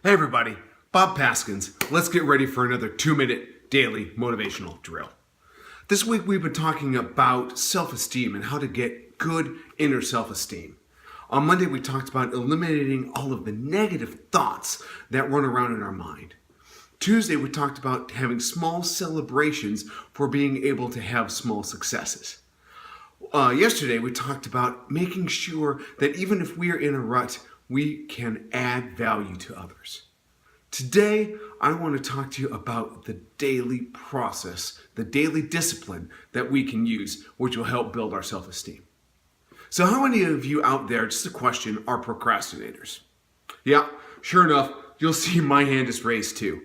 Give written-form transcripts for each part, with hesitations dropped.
Hey everybody, Bob Paskins. Let's get ready for another 2-minute daily motivational drill. This week we've been talking about self-esteem and how to get good inner self-esteem. On Monday we talked about eliminating all of the negative thoughts that run around in our mind. Tuesday we talked about having small celebrations for being able to have small successes. Yesterday we talked about making sure that even if we are in a rut, we can add value to others. Today, I want to talk to you about the daily process, the daily discipline that we can use, which will help build our self-esteem. So how many of you out there, just a question, are procrastinators? Yeah, sure enough, you'll see my hand is raised too.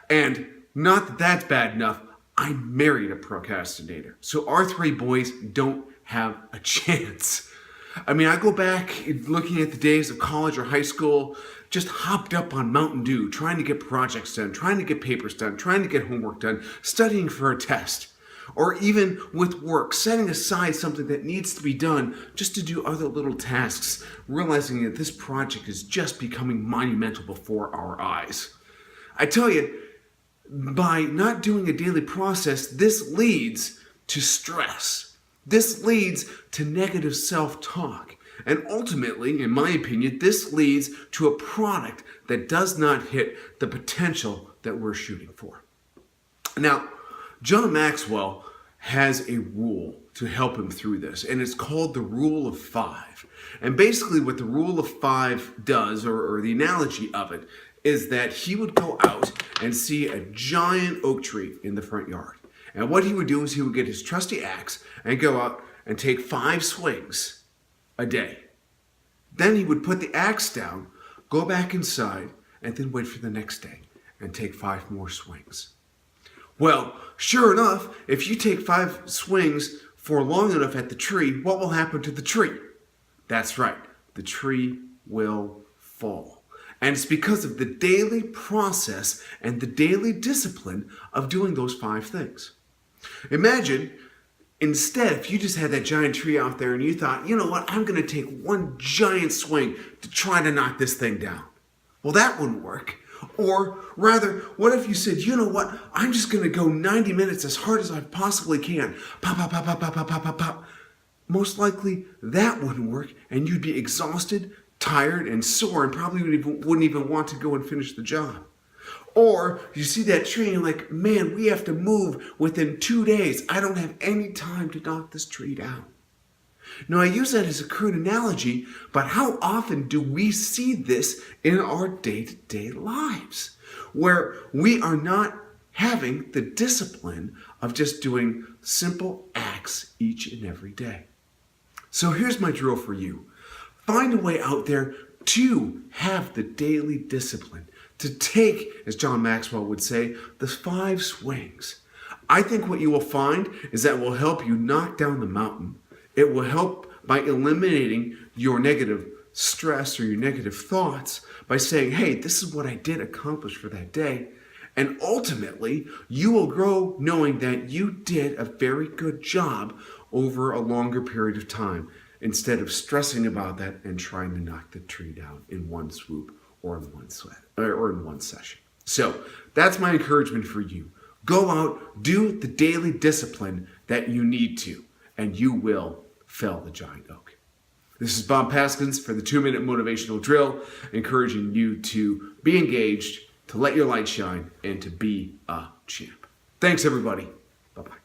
And not that that's bad enough, I married a procrastinator. So our three boys don't have a chance. I mean, I go back looking at the days of college or high school, just hopped up on Mountain Dew, trying to get projects done, trying to get papers done, trying to get homework done, studying for a test. Or even with work, setting aside something that needs to be done just to do other little tasks, realizing that this project is just becoming monumental before our eyes. I tell you, by not doing a daily process, this leads to stress. This leads to negative self-talk. And ultimately, in my opinion, this leads to a product that does not hit the potential that we're shooting for. Now, John Maxwell has a rule to help him through this, and it's called the Rule of Five. And basically what the Rule of Five does, or the analogy of it, is that he would go out and see a giant oak tree in the front yard. And what he would do is he would get his trusty axe and go out and take 5 swings a day. Then he would put the axe down, go back inside, and then wait for the next day and take 5 more swings. Well, sure enough, if you take 5 swings for long enough at the tree, what will happen to the tree? That's right, the tree will fall. And it's because of the daily process and the daily discipline of doing those 5 things. Imagine, instead, if you just had that giant tree out there and you thought, you know what, I'm going to take one giant swing to try to knock this thing down. Well, that wouldn't work. Or rather, what if you said, you know what, I'm just going to go 90 minutes as hard as I possibly can. Pop, pop, pop, pop, pop, pop, pop, pop, pop. Most likely, that wouldn't work, and you'd be exhausted, tired, and sore, and probably wouldn't even want to go and finish the job. Or you see that tree and you're like, man, we have to move within 2 days. I don't have any time to knock this tree down. Now, I use that as a crude analogy, but how often do we see this in our day-to-day lives, where we are not having the discipline of just doing simple acts each and every day? So here's my drill for you. Find a way out there to have the daily discipline, to take, as John Maxwell would say, the 5 swings. I think what you will find is that will help you knock down the mountain. It will help by eliminating your negative stress or your negative thoughts by saying, hey, this is what I did accomplish for that day. And ultimately, you will grow knowing that you did a very good job over a longer period of time, instead of stressing about that and trying to knock the tree down in one swoop or in one session. So that's my encouragement for you. Go out, do the daily discipline that you need to, and you will fell the giant oak. This is Bob Paskins for the 2-minute motivational drill, encouraging you to be engaged, to let your light shine, and to be a champ. Thanks, everybody. Bye-bye.